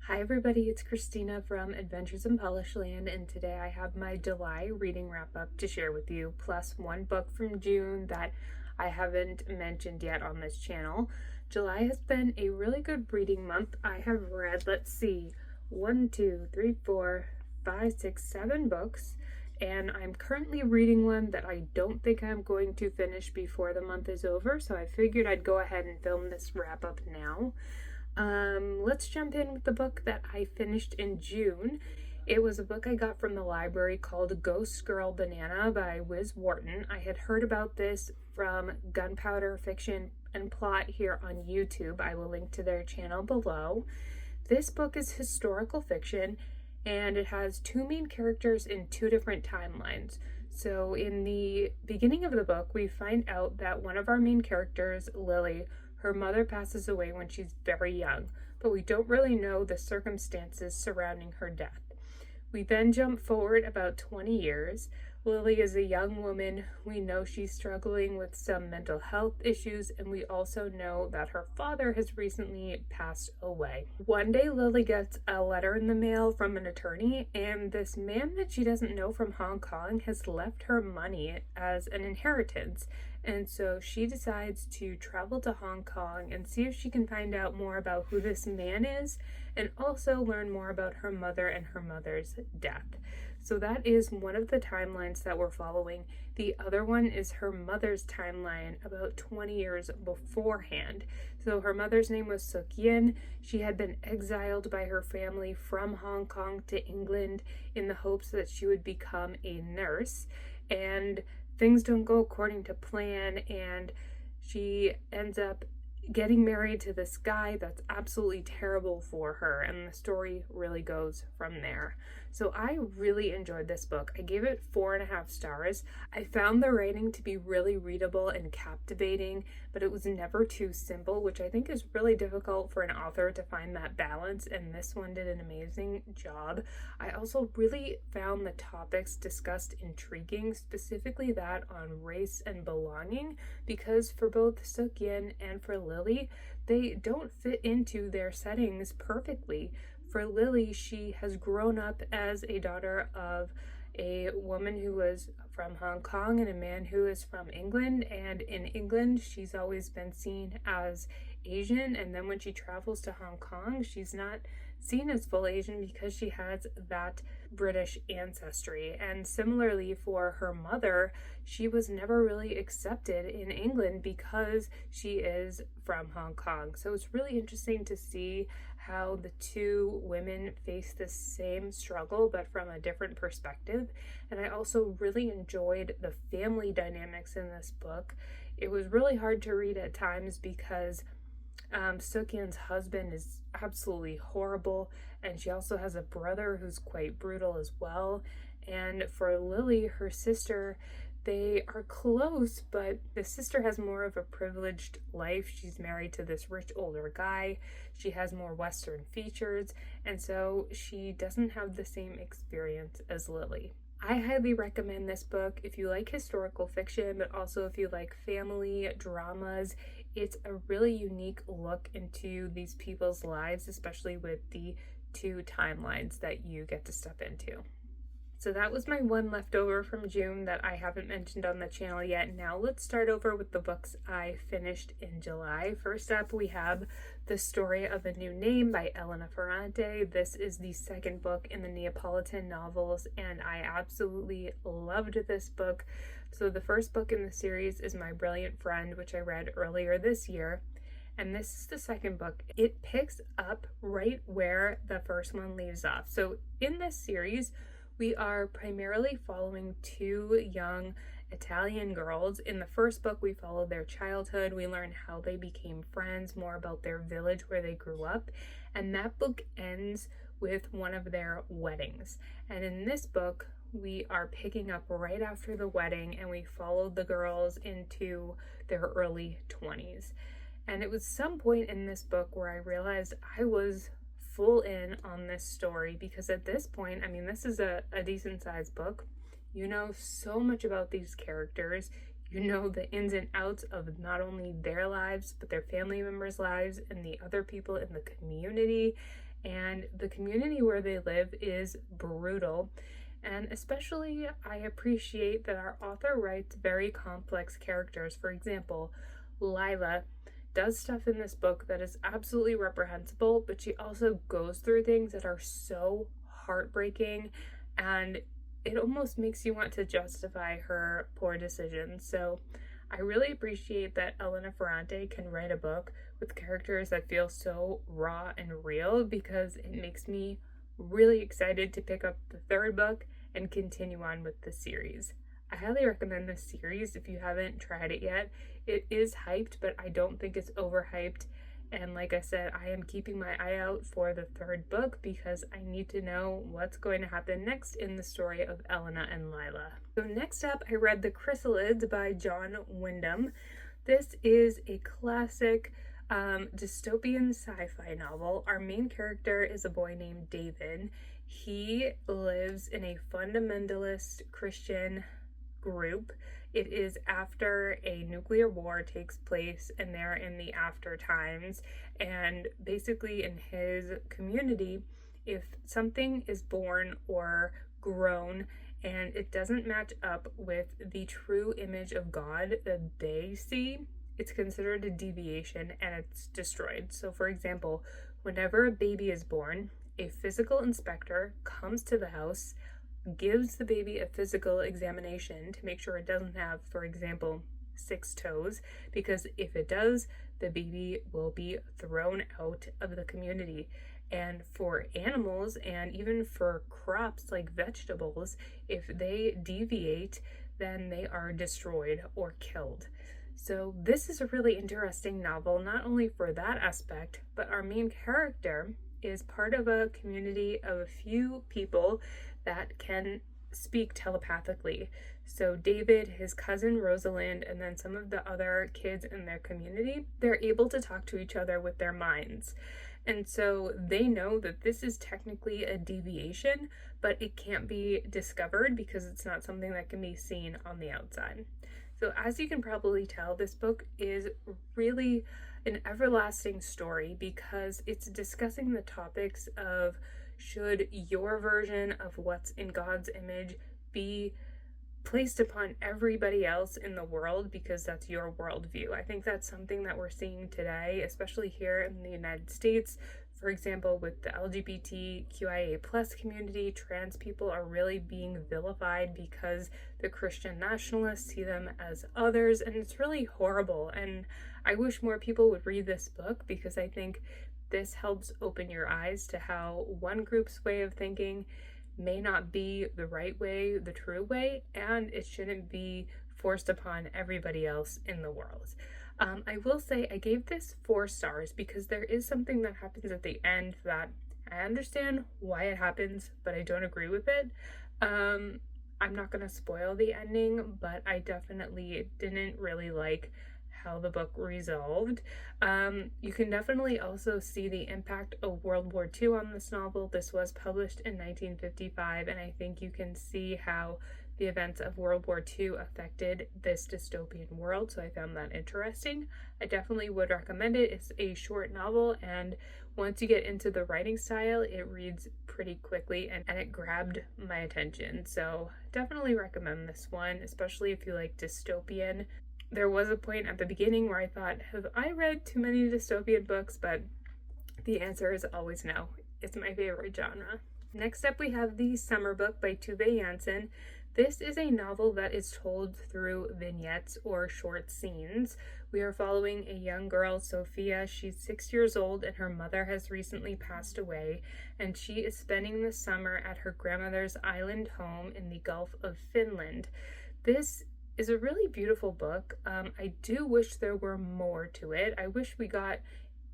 Hi everybody, it's Christina from Adventures in Polish Land, and today I have my July reading wrap-up to share with you, plus one book from June that I haven't mentioned yet on this channel. July has been a really good reading month. I have read, let's see, 7 books, and I'm currently reading one that I don't think I'm going to finish before the month is over, so I figured I'd go ahead and film this wrap-up now. Let's jump in with the book that I finished in June. It was a book I got from the library called Ghost Girl Banana by Wharton. I had heard about this from Gunpowder Fiction and Plot here on YouTube. I will link to their channel below. This book is historical fiction, and it has two main characters in two different timelines. So in the beginning of the book, we find out that one of our main characters, Lily, her mother passes away when she's very young, but we don't really know the circumstances surrounding her death. We then jump forward about 20 years. Lily is a young woman. We know she's struggling with some mental health issues, and we also know that her father has recently passed away. One day, Lily gets a letter in the mail from an attorney, and this man that she doesn't know from Hong Kong has left her money as an inheritance. And so she decides to travel to Hong Kong and see if she can find out more about who this man is, and also learn more about her mother and her mother's death. So that is one of the timelines that we're following. The other one is her mother's timeline about 20 years beforehand. So her mother's name was Suk Yin. She had been exiled by her family from Hong Kong to England in the hopes that she would become a nurse. And things don't go according to plan, and she ends up getting married to this guy that's absolutely terrible for her, and the story really goes from there. So I really enjoyed this book. I gave it 4.5 stars. I found the writing to be really readable and captivating, but it was never too simple, which I think is really difficult for an author to find that balance, and this one did an amazing job. I also really found the topics discussed intriguing, specifically that on race and belonging, because for both Suk Yin and for Lily, they don't fit into their settings perfectly. For Lily, she has grown up as a daughter of a woman who was from Hong Kong and a man who is from England, and in England she's always been seen as Asian, and then when she travels to Hong Kong, she's not seen as full Asian because she has that British ancestry. And similarly for her mother, she was never really accepted in England because she is from Hong Kong. So it's really interesting to see how the two women face the same struggle but from a different perspective. And I also really enjoyed the family dynamics in this book. It was really hard to read at times because Suk Yin's husband is absolutely horrible, and she also has a brother who's quite brutal as well. And for Lily, her sister, they are close, but the sister has more of a privileged life. She's married to this rich older guy. She has more Western features, and so she doesn't have the same experience as Lily. I highly recommend this book if you like historical fiction, but also if you like family dramas. It's a really unique look into these people's lives, especially with the two timelines that you get to step into. So that was my one leftover from June that I haven't mentioned on the channel yet. Now let's start over with the books I finished in July. First up, we have The Story of a New Name by Elena Ferrante. This is the second book in the Neapolitan novels, and I absolutely loved this book. So the first book in the series is My Brilliant Friend, which I read earlier this year. And this is the second book. It picks up right where the first one leaves off. So in this series, we are primarily following two young Italian girls. In the first book, we follow their childhood. We learn how they became friends, more about their village where they grew up. And that book ends with one of their weddings. And in this book, we are picking up right after the wedding, and we follow the girls into their early 20s. And it was some point in this book where I realized I was full in on this story, because at this point, I mean, this is a decent sized book. You know so much about these characters. You know the ins and outs of not only their lives, but their family members' lives and the other people in the community. and the community where they live is brutal. And especially, I appreciate that our author writes very complex characters. For example, Lila does stuff in this book that is absolutely reprehensible, but she also goes through things that are so heartbreaking, and it almost makes you want to justify her poor decisions. So I really appreciate that Elena Ferrante can write a book with characters that feel so raw and real, because it makes me really excited to pick up the third book and continue on with the series. I highly recommend this series if you haven't tried it yet. It is hyped, but I don't think it's overhyped. And like I said, I am keeping my eye out for the third book because I need to know what's going to happen next in the story of Elena and Lila. So next up, I read The Chrysalids by John Wyndham. This is a classic dystopian sci-fi novel. Our main character is a boy named David. He lives in a fundamentalist Christian group. It is after a nuclear war takes place, and they're in the after times. And basically, in his community, if something is born or grown and it doesn't match up with the true image of God that they see, it's considered a deviation and it's destroyed. So, for example, whenever a baby is born, a physical inspector comes to the house, gives the baby a physical examination to make sure it doesn't have, for example, 6 toes, because if it does, the baby will be thrown out of the community. And for animals and even for crops like vegetables, if they deviate, then they are destroyed or killed. So this is a really interesting novel, not only for that aspect, but our main character is part of a community of a few people that can speak telepathically. So David, his cousin Rosalind, and then some of the other kids in their community, they're able to talk to each other with their minds. And so they know that this is technically a deviation, but it can't be discovered because it's not something that can be seen on the outside. So as you can probably tell, this book is really an everlasting story because it's discussing the topics of, should your version of what's in God's image be placed upon everybody else in the world because that's your worldview? I think that's something that we're seeing today, especially here in the United States. For example, with the LGBTQIA plus community, trans people are really being vilified because the Christian nationalists see them as others, and it's really horrible. And I wish more people would read this book because I think this helps open your eyes to how one group's way of thinking may not be the right way, the true way, and it shouldn't be forced upon everybody else in the world. I will say I gave this 4 stars because there is something that happens at the end that I understand why it happens, but I don't agree with it. I'm not going to spoil the ending, but I definitely didn't really like how the book resolved. You can definitely also see the impact of World War II on this novel. This was published in 1955, and I think you can see how the events of World War II affected this dystopian world, so I found that interesting. I definitely would recommend it. It's a short novel, and once you get into the writing style, it reads pretty quickly, and it grabbed my attention. So definitely recommend this one, especially if you like dystopian. There was a point at the beginning where I thought, have I read too many dystopian books? But the answer is always no. It's my favorite genre. Next up, we have The Summer Book by Tove Jansson. This is a novel that is told through vignettes or short scenes. We are following a young girl, Sophia. She's 6 years old and her mother has recently passed away, and she is spending the summer at her grandmother's island home in the Gulf of Finland. This is a really beautiful book. I do wish there were more to it. I wish we got,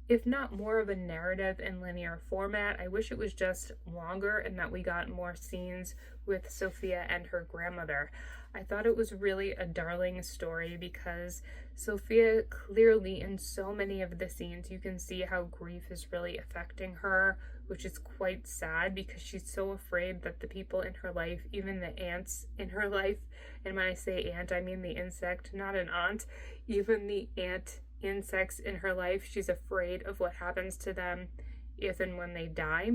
if not more of a narrative in linear format, I wish it was just longer and that we got more scenes with Sophia and her grandmother. I thought it was really a darling story because Sophia, clearly in so many of the scenes, you can see how grief is really affecting her, which is quite sad because she's so afraid that the people in her life, even the ants in her life, and when I say ant, I mean the insect, not an aunt, even the ant insects in her life, she's afraid of what happens to them if and when they die.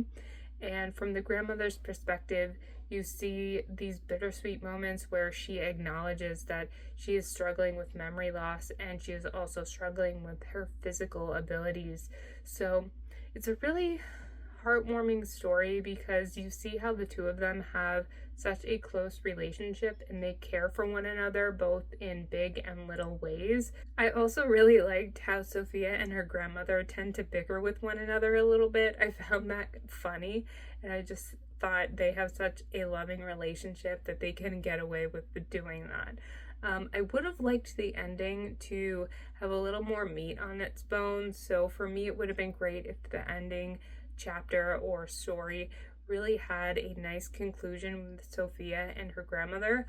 And from the grandmother's perspective, you see these bittersweet moments where she acknowledges that she is struggling with memory loss and she is also struggling with her physical abilities. So it's a really heartwarming story because you see how the two of them have such a close relationship and they care for one another both in big and little ways. I also really liked how Sophia and her grandmother tend to bicker with one another a little bit. I found that funny, and I just thought they have such a loving relationship that they can get away with doing that. I would have liked the ending to have a little more meat on its bones, so for me it would have been great if the ending chapter or story really had a nice conclusion with Sophia and her grandmother.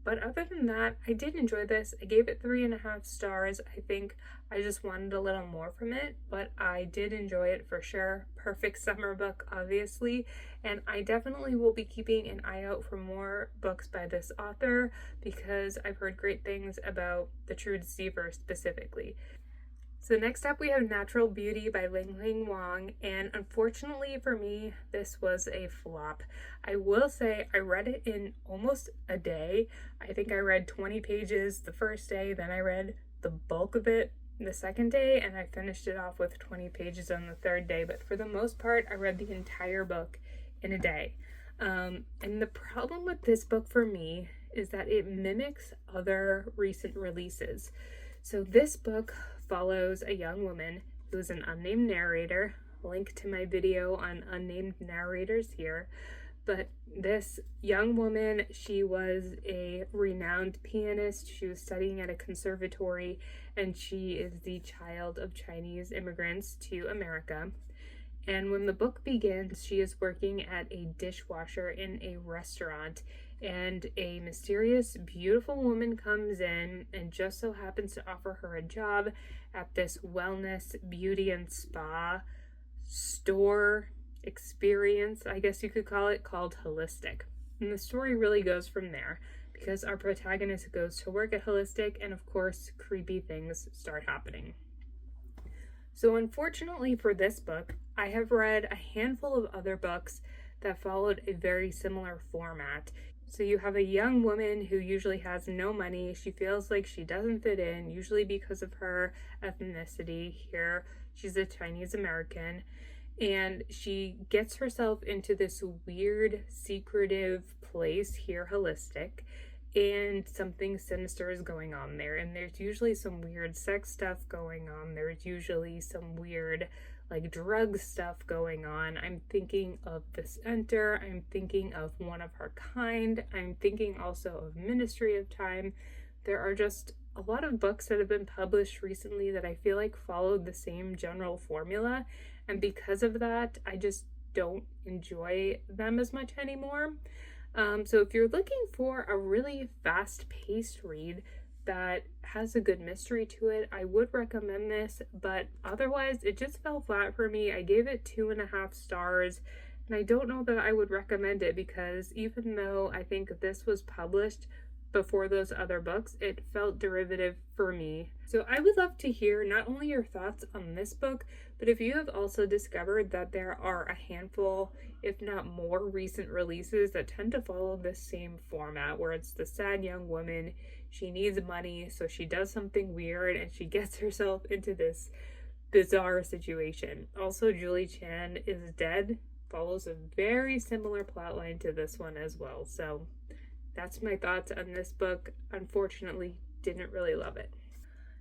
But other than that, I did enjoy this. I gave it 3.5 stars. I think I just wanted a little more from it, but I did enjoy it for sure. Perfect summer book, obviously, and I definitely will be keeping an eye out for more books by this author because I've heard great things about The True Deceiver specifically. So next up we have Natural Beauty by Ling Huang, and unfortunately for me, this was a flop. I will say I read it in almost a day. I think I read 20 pages the first day, then I read the bulk of it the second day, and I finished it off with 20 pages on the third day, but for the most part, I read the entire book in a day. And the problem with this book for me is that it mimics other recent releases. So this book follows a young woman who is an unnamed narrator. Link to my video on unnamed narrators here. But this young woman, she was a renowned pianist. She was studying at a conservatory, and she is the child of Chinese immigrants to America. And when the book begins, she is working at a dishwasher in a restaurant, and a mysterious, beautiful woman comes in and just so happens to offer her a job at this wellness, beauty, and spa store experience, I guess you could call it, called Holistic. And the story really goes from there because our protagonist goes to work at Holistic, and of course, creepy things start happening. So unfortunately for this book, I have read a handful of other books that followed a very similar format. So you have a young woman who usually has no money. She feels like she doesn't fit in, usually because of her ethnicity. Here, she's a Chinese American, and she gets herself into this weird, secretive place here, Holistic, and something sinister is going on there. And there's usually some weird sex stuff going on. There's usually some weird like drug stuff going on. I'm thinking of This Enter. I'm thinking of One of Her Kind. I'm thinking also of Ministry of Time. There are just a lot of books that have been published recently that I feel like followed the same general formula. And because of that, I just don't enjoy them as much anymore. So if you're looking for a really fast-paced read that has a good mystery to it, I would recommend this, but otherwise it just fell flat for me. I gave it 2.5 stars, and I don't know that I would recommend it because even though I think this was published before those other books, it felt derivative for me. So I would love to hear not only your thoughts on this book, but if you have also discovered that there are a handful, if not more, recent releases that tend to follow this same format where it's the sad young woman, she needs money, so she does something weird and she gets herself into this bizarre situation. Also, Julie Chan is Dead follows a very similar plotline to this one as well. So that's my thoughts on this book. Unfortunately, didn't really love it.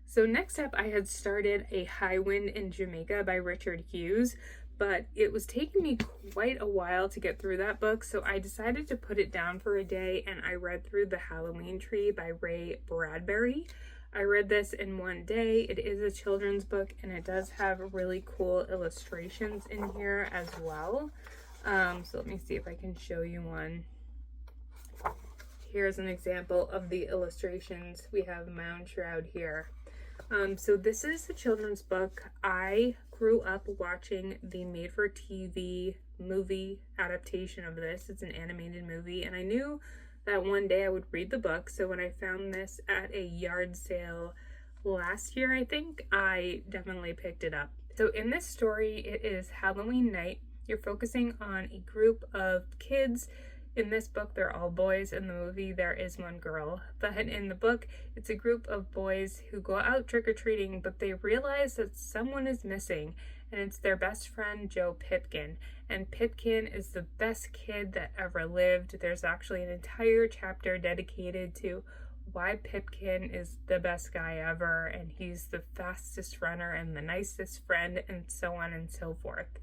So next up, I had started A High Wind in Jamaica by Richard Hughes, but it was taking me quite a while to get through that book, so I decided to put it down for a day, and I read through The Halloween Tree by Ray Bradbury. I read this in one day. It is a children's book, and it does have really cool illustrations in here as well. So let me see if I can show you one. Here's an example of the illustrations. We have Mound Shroud here. So this is a children's book. I grew up watching the made-for-TV movie adaptation of this. It's an animated movie, and I knew that one day I would read the book. So when I found this at a yard sale last year, I think, I definitely picked it up. So in this story, it is Halloween night. You're focusing on a group of kids. In this book, they're all boys. In the movie, there is one girl. But in the book, it's a group of boys who go out trick-or-treating, but they realize that someone is missing, and it's their best friend, Joe Pipkin. And Pipkin is the best kid that ever lived. There's actually an entire chapter dedicated to why Pipkin is the best guy ever, and he's the fastest runner and the nicest friend, and so on and so forth.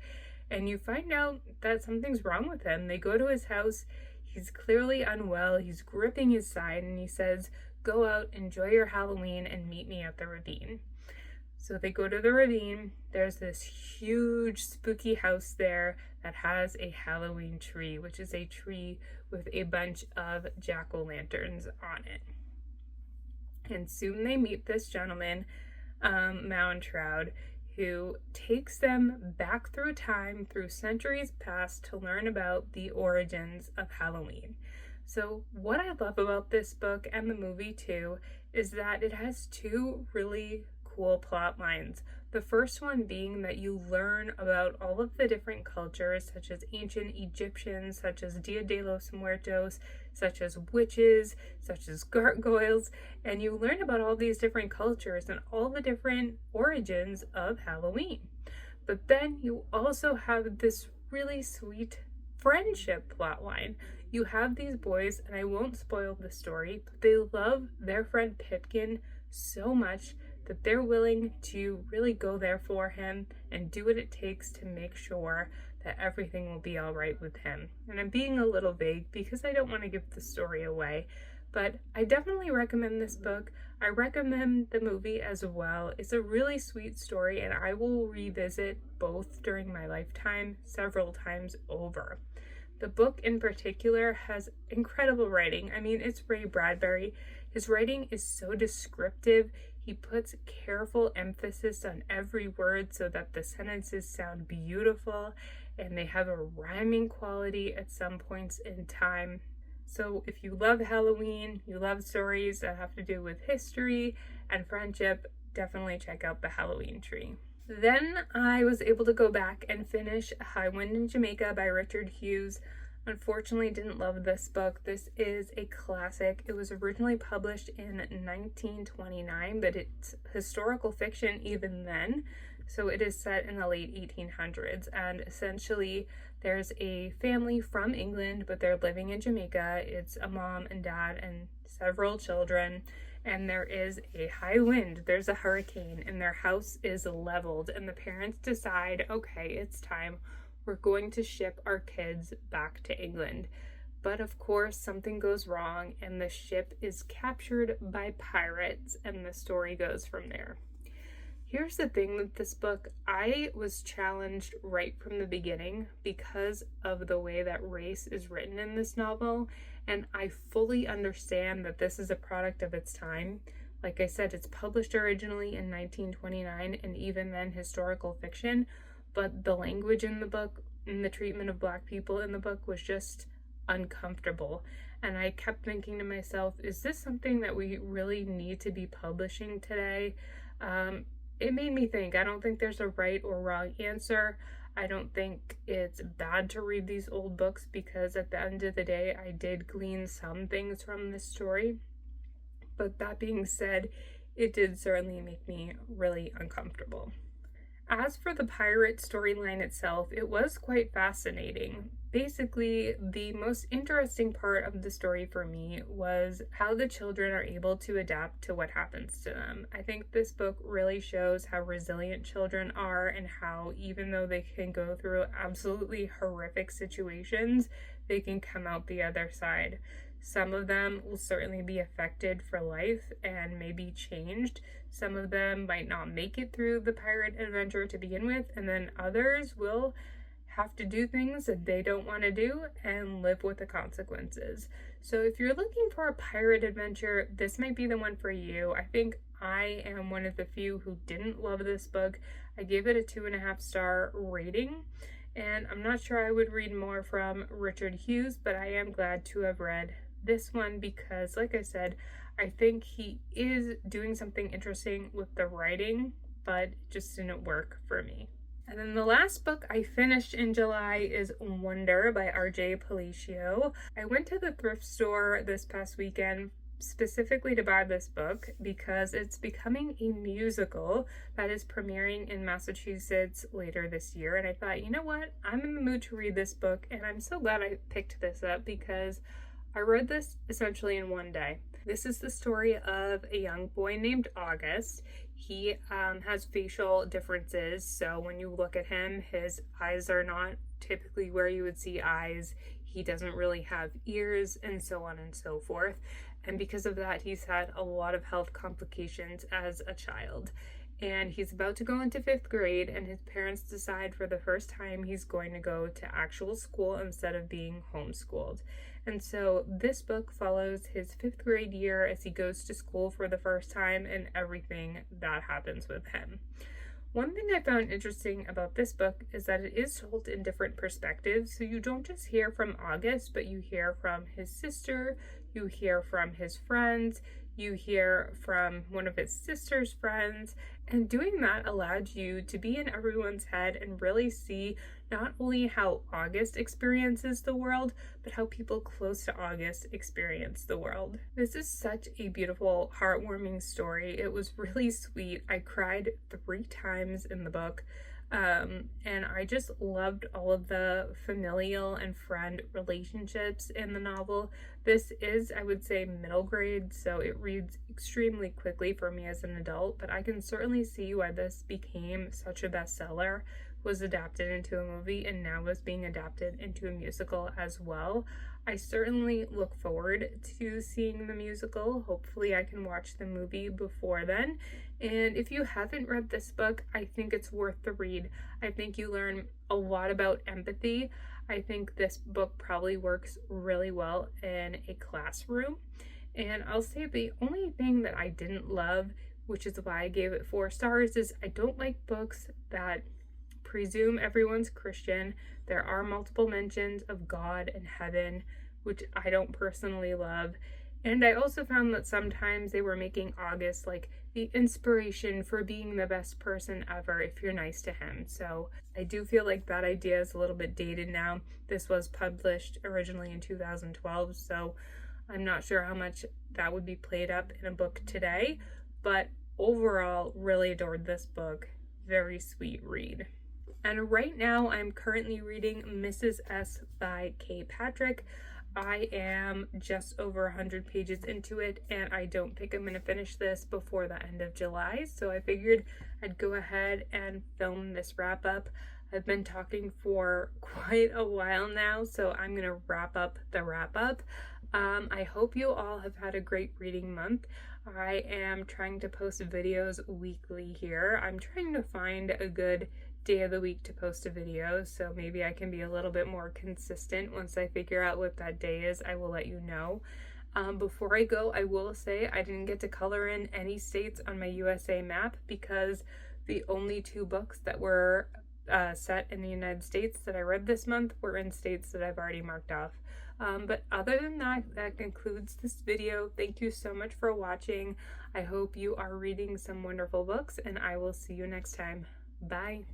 And you find out that something's wrong with him. They go to his house. He's clearly unwell. He's gripping his side, and he says, "Go out, enjoy your Halloween, and meet me at the ravine." So they go to the ravine. There's this huge spooky house there that has a Halloween tree, which is a tree with a bunch of jack-o'-lanterns on it. And soon they meet this gentleman, Mountroud, who takes them back through time, through centuries past, to learn about the origins of Halloween. So what I love about this book, and the movie too, is that it has two really cool plot lines. The first one being that you learn about all of the different cultures, such as ancient Egyptians, such as Dia de los Muertos, such as witches, such as gargoyles, and you learn about all these different cultures and all the different origins of Halloween. But then you also have this really sweet friendship plotline. You have these boys, and I won't spoil the story, but they love their friend Pipkin so much that they're willing to really go there for him and do what it takes to make sure that everything will be all right with him. And I'm being a little vague because I don't want to give the story away, but I definitely recommend this book. I recommend the movie as well. It's a really sweet story, and I will revisit both during my lifetime several times over. The book in particular has incredible writing. I mean, it's Ray Bradbury. His writing is so descriptive. He puts careful emphasis on every word so that the sentences sound beautiful, and they have a rhyming quality at some points in time. So if you love Halloween, you love stories that have to do with history and friendship, definitely check out The Halloween Tree. Then I was able to go back and finish High Wind in Jamaica by Richard Hughes. Unfortunately, didn't love this book. This is a classic. It was originally published in 1929, but it's historical fiction even then. So it is set in the late 1800s, and essentially there's a family from England, but they're living in Jamaica. It's a mom and dad and several children, and there is a high wind. There's a hurricane, and their house is leveled, and the parents decide, okay, it's time. We're going to ship our kids back to England. But of course, something goes wrong, and the ship is captured by pirates, and the story goes from there. Here's the thing with this book. I was challenged right from the beginning because of the way that race is written in this novel, and I fully understand that this is a product of its time. Like I said, it's published originally in 1929, and even then historical fiction, but the language in the book and the treatment of Black people in the book was just uncomfortable. And I kept thinking to myself, is this something that we really need to be publishing today? It made me think. I don't think there's a right or wrong answer. I don't think it's bad to read these old books, because at the end of the day, I did glean some things from this story. But that being said, it did certainly make me really uncomfortable. As for the pirate storyline itself, it was quite fascinating. Basically, the most interesting part of the story for me was how the children are able to adapt to what happens to them. I think this book really shows how resilient children are, and how even though they can go through absolutely horrific situations, they can come out the other side. Some of them will certainly be affected for life and maybe changed. Some of them might not make it through the pirate adventure to begin with, and then others will have to do things that they don't want to do and live with the consequences. So if you're looking for a pirate adventure, this might be the one for you. I think I am one of the few who didn't love this book. I gave it a 2.5-star rating, and I'm not sure I would read more from Richard Hughes, but I am glad to have read this one because, like I said, I think he is doing something interesting with the writing, but it just didn't work for me. And then the last book I finished in July is Wonder by R.J. Palacio. I went to the thrift store this past weekend specifically to buy this book because it's becoming a musical that is premiering in Massachusetts later this year. And I thought, you know what? I'm in the mood to read this book, and I'm so glad I picked this up because I read this essentially in one day. This is the story of a young boy named August. He has facial differences, so when you look at him, his eyes are not typically where you would see eyes. He doesn't really have ears, and so on and so forth. And because of that, he's had a lot of health complications as a child. And he's about to go into 5th grade, and his parents decide for the first time he's going to go to actual school instead of being homeschooled. And so this book follows his 5th grade year as he goes to school for the first time and everything that happens with him. One thing I found interesting about this book is that it is told in different perspectives. So you don't just hear from August, but you hear from his sister, you hear from his friends, you hear from one of his sister's friends, and doing that allowed you to be in everyone's head and really see not only how August experiences the world, but how people close to August experience the world. This is such a beautiful, heartwarming story. It was really sweet. I cried 3 times in the book. And I just loved all of the familial and friend relationships in the novel. This is, I would say, middle grade, so it reads extremely quickly for me as an adult, but I can certainly see why this became such a bestseller, was adapted into a movie, and now is being adapted into a musical as well. I certainly look forward to seeing the musical. Hopefully I can watch the movie before then. And if you haven't read this book, I think it's worth the read. I think you learn a lot about empathy. I think this book probably works really well in a classroom. And I'll say the only thing that I didn't love, which is why I gave it 4 stars, is I don't like books that presume everyone's Christian. There are multiple mentions of God and heaven, which I don't personally love. And I also found that sometimes they were making August like the inspiration for being the best person ever if you're nice to him. So I do feel like that idea is a little bit dated now. This was published originally in 2012, so I'm not sure how much that would be played up in a book today. But overall, really adored this book. Very sweet read. And right now I'm currently reading Mrs. S by K. Patrick. I am just over 100 pages into it, and I don't think I'm going to finish this before the end of July, so I figured I'd go ahead and film this wrap up. I've been talking for quite a while now, so I'm going to wrap up the wrap up. I hope you all have had a great reading month. I am trying to post videos weekly here. I'm trying to find a good day of the week to post a video, so maybe I can be a little bit more consistent. Once I figure out what that day is, I will let you know. Before I go, I will say I didn't get to color in any states on my USA map because the only 2 books that were set in the United States that I read this month were in states that I've already marked off. But other than that, that concludes this video. Thank you so much for watching. I hope you are reading some wonderful books, and I will see you next time. Bye.